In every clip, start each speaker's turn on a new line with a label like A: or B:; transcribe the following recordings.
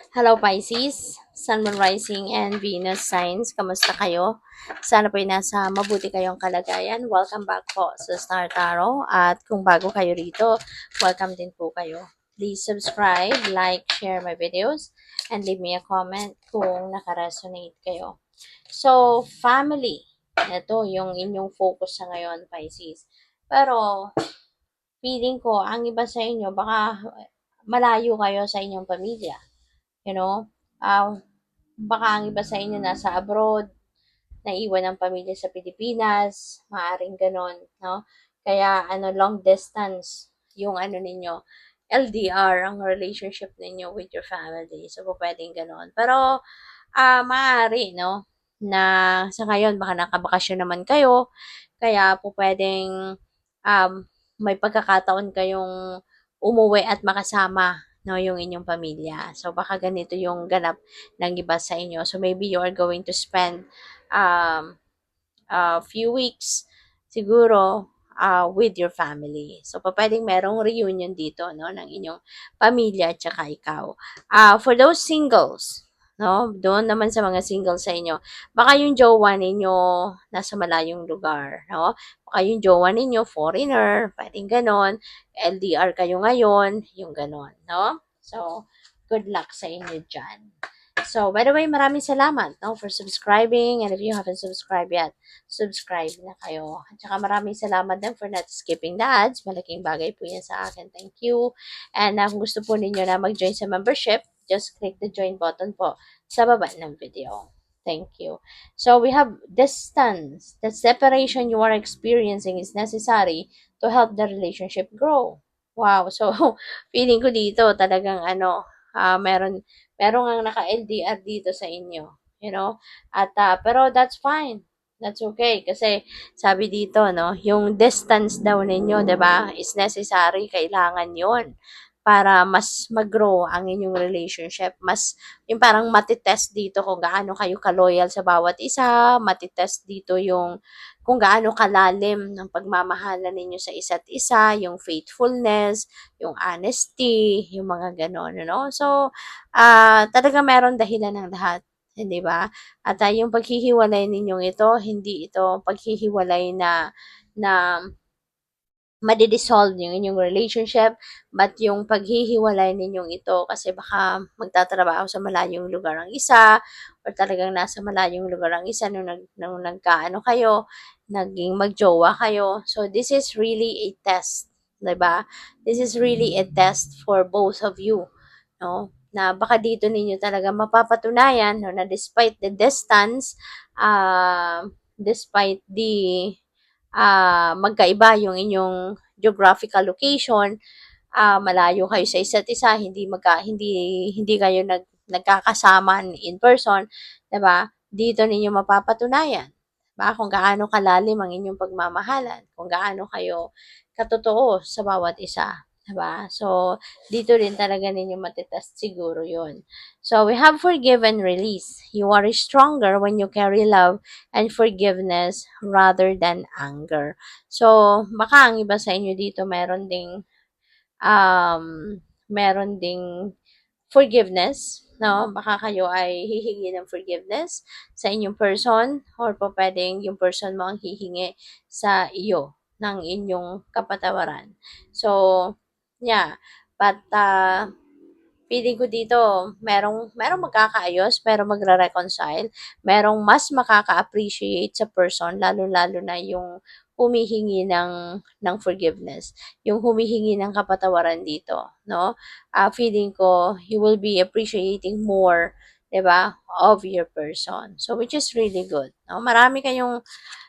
A: Hello Pisces, Sun, Moon, Rising, and Venus signs. Kamusta kayo? Sana po ay nasa mabuti kayong kalagayan. Welcome back po sa Star Tarot. At kung bago kayo rito, welcome din po kayo. Please subscribe, like, share my videos, and leave me a comment kung nakaresonate kayo. So, family. Ito yung inyong focus sa ngayon, Pisces. Pero, feeling ko, ang iba sa inyo, baka malayo kayo sa inyong pamilya. You know, baka ang iba sa inyo nasa abroad, naiwan ang pamilya sa Pilipinas, maaring ganon, no? Kaya, long distance, yung ninyo, LDR, ang relationship ninyo with your family. So, po pwedeng ganon. Pero, maaari, no? Na sa ngayon, baka nakabakasyon naman kayo, kaya po pwedeng um, may pagkakataon kayong umuwi at makasama no yung inyong pamilya. So baka ganito yung ganap ng iba sa inyo. So maybe you are going to spend um, a few weeks siguro with your family. So pwedeng merong reunion dito no ng inyong pamilya at saka ikaw. For those singles, no? Doon naman sa mga single sa inyo, baka yung jowa ninyo nasa malayong lugar, no? Baka yung jowa ninyo foreigner, pwedeng ganon. LDR kayo ngayon, yung ganon, no? So, good luck sa inyo dyan. So, by the way, maraming salamat no, for subscribing, and if you haven't subscribed yet, subscribe na kayo. At saka maraming salamat din for not skipping the ads. Malaking bagay po yan sa akin. Thank you. And kung gusto po ninyo na mag-join sa membership, just click the join button po sa baba ng video. Thank you. So we have distance. The separation you are experiencing is necessary to help the relationship grow. Wow. So, feeling ko dito talagang meron ang naka-LDR dito sa inyo. You know? At, pero that's fine. That's okay. Kasi, sabi dito, no, yung distance daw ninyo, 'di ba, is necessary. Kailangan yon para mas mag-grow ang inyong relationship. Mas, yung parang matitest dito kung gaano kayo ka-loyal sa bawat isa, matitest dito yung kung gaano kalalim ng pagmamahalan ninyo sa isa't isa, yung faithfulness, yung honesty, yung mga ganon, no? So, talaga meron dahilan ng lahat. Hindi ba? At yung paghihiwalay ninyong ito, hindi ito paghihiwalay na madidissolve yung inyong relationship, but yung paghihiwalay ninyong ito kasi baka magtatrabaho sa malayong lugar ang isa, or talagang nasa malayong lugar ang isa nung nagkaano kayo, naging magjowa kayo. So, this is really a test. Diba? This is really a test for both of you. No? Na baka dito ninyo talaga mapapatunayan no, na despite the distance, despite the magkaiba yung inyong geographical location, malayo kayo sa isa't isa, hindi kayo nagkakasama in person, 'di ba? Dito ninyo mapapatunayan, 'di ba? Kung gaano kalalim ang inyong pagmamahalan, kung gaano kayo katotoo sa bawat isa, 'di ba? So, dito rin talaga ninyo matitest siguro 'yon. So, we have forgive and release. You are stronger when you carry love and forgiveness rather than anger. So, baka ang iba sa inyo dito um, meron ding forgiveness, no? Baka kayo ay hihingi ng forgiveness sa inyong person, or po pwedeng yung person mo ang hihingi sa iyo ng inyong kapatawaran. So, yeah. But, feeling ko dito, merong magkakaayos, merong magre-reconcile, merong mas makaka-appreciate sa person, lalo-lalo na yung humihingi ng forgiveness, yung humihingi ng kapatawaran dito, no? Feeling ko, you will be appreciating more, 'di ba, of your person. So, which is really good, no?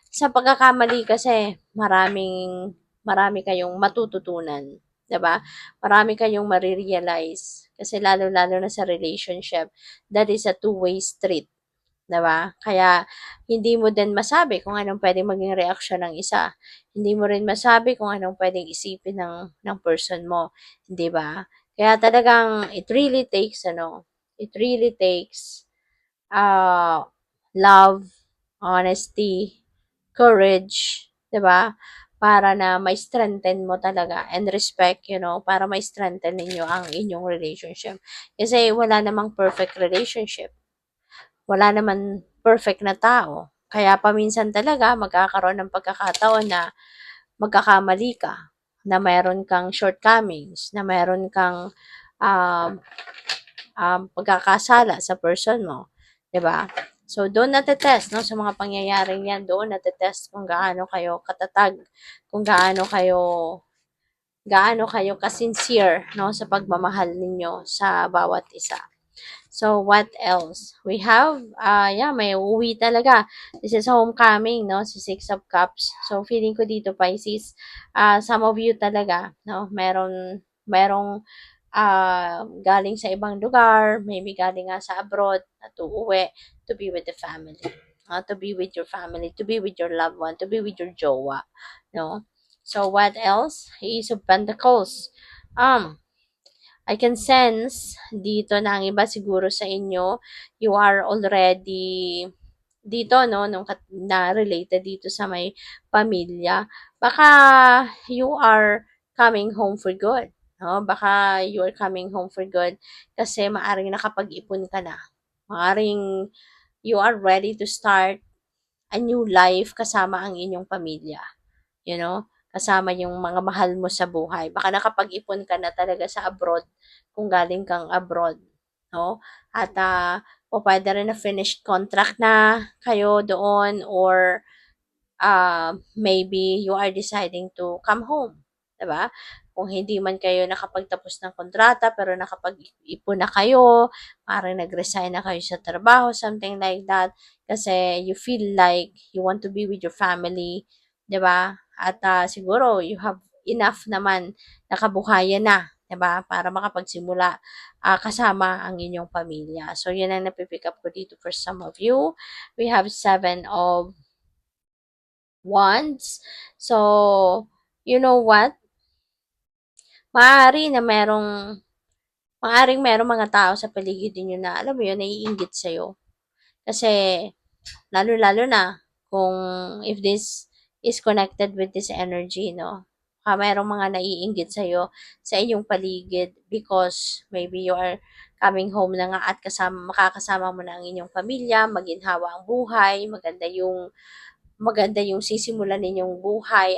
A: Sa pagkakamali kasi, marami kayong matututunan, 'di ba? Marami kayong marirealize kasi lalo-lalo na sa relationship, that is a two-way street, 'di ba? Kaya hindi mo din masabi kung anong pwedeng maging reaksyon ng isa. Hindi mo rin masabi kung anong pwedeng isipin ng person mo, 'di ba? Kaya talagang it really takes love, honesty, courage, 'di ba? para na may-strengthen mo talaga and respect, para may-strengthen ninyo ang inyong relationship. Kasi wala namang perfect relationship. Wala naman perfect na tao. Kaya paminsan talaga magkakaroon ng pagkakataon na magkakamali ka, na mayroon kang shortcomings, na mayroon kang um, pagkakasala sa person mo, 'di ba? So doon natetest, no, sa mga pangyayaring 'yan, doon natetest kung gaano kayo katatag, kung gaano kayo ka-sincere, no, sa pagmamahal ninyo sa bawat isa. So, what else? We have, yeah, may uuwi talaga. This is homecoming, no? Si Six of Cups. So, feeling ko dito, Pisces, some of you talaga, no? Merong galing sa ibang lugar, maybe galing nga sa abroad, at uuwi to be with the family. To be with your family, to be with your loved one, to be with your jowa, no? So, what else? Ace of Pentacles. I can sense dito na ang iba siguro sa inyo, you are already dito, no, na related dito sa may pamilya. Baka you are coming home for good. No? Baka you are coming home for good kasi maaring nakapag-ipon ka na. Maaring you are ready to start a new life kasama ang inyong pamilya. Kasama yung mga mahal mo sa buhay. Baka nakapag-ipon ka na talaga sa abroad, kung galing kang abroad, no? At o pwede rin na finished contract na kayo doon, or maybe you are deciding to come home, 'di ba? Kung hindi man kayo nakapagtapos ng kontrata pero nakapag-ipon na kayo, parang nag-resign na kayo sa trabaho, something like that, kasi you feel like you want to be with your family, 'di ba? At siguro you have enough naman nakabuhayan na, 'di ba? Para makapagsimula kasama ang inyong pamilya. So, yun ang napipick up ko dito for some of you. We have 7 of Wands. So, you know what? Maaari na merong mga tao sa paligid niyo na, alam mo yun, naiinggit sa'yo. Kasi, lalo-lalo na, kung if this is connected with this energy, no? Merong mga naiinggit sa'yo sa inyong paligid because maybe you are coming home na nga at makakasama mo na ang inyong pamilya, maginhawa ang buhay, maganda yung sisimulan ninyong buhay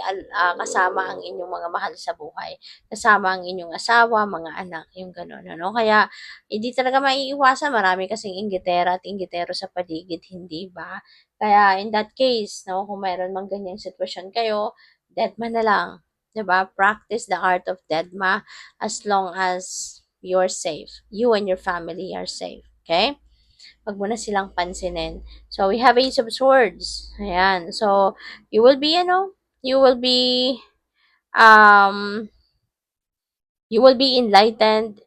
A: kasama ang inyong mga mahal sa buhay. Kasama ang inyong asawa, mga anak, yung gano'n, ano? Kaya, hindi talaga maiiwasan. Marami kasing inggitera at inggitero sa paligid, hindi ba? Kaya, in that case, no, kung mayroon mang ganyang sitwasyon kayo, deadma na lang. 'Di ba? Practice the art of deadma as long as you're safe. You and your family are safe. Okay? Wag mo na silang pansinin. So, we have Ace of Swords. Ayan. So, you will be, you will be, um, you will be enlightened.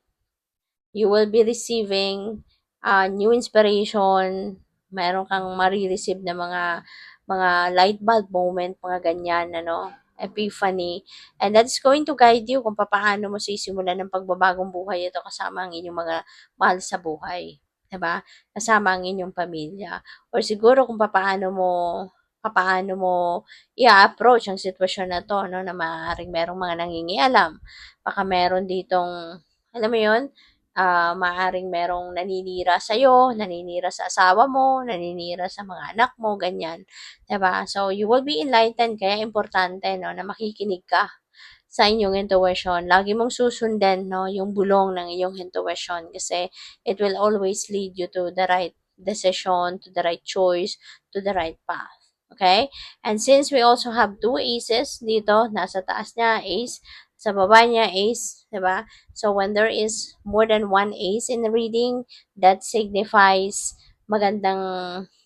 A: You will be receiving new inspiration. Meron kang marireceive na mga light bulb moment, mga ganyan, epiphany. And that's going to guide you kung paano mo sisimulan ng pagbabagong buhay ito kasama ang inyong mga mahal sa buhay. 'Di ba? Kasama ang inyong pamilya. Or siguro kung papaano mo i-approach ang sitwasyon na to, no, na maaaring merong mga nangingialam. Baka meron ditong, alam mo yun, maaaring merong naninira sa'yo, naninira sa asawa mo, naninira sa mga anak mo, ganyan. 'Di ba? So, you will be enlightened, kaya importante, no, na makikinig ka sa inyong intuition. Lagi mong susundin, no, yung bulong ng iyong intuition kasi it will always lead you to the right decision, to the right choice, to the right path. Okay? And since we also have 2 aces dito, nasa taas niya, ace, sa baba niya, ace, diba? So, when there is more than 1 ace in the reading, that signifies magandang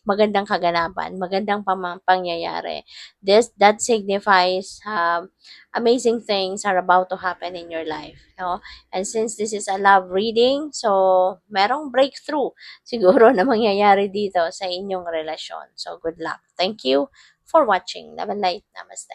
A: magandang kaganapan, magandang pangyayari. That signifies amazing things are about to happen in your life, no? And since this is a love reading, so merong breakthrough siguro na mangyayari dito sa inyong relasyon. So good luck. Thank you for watching. Love and light. Namaste.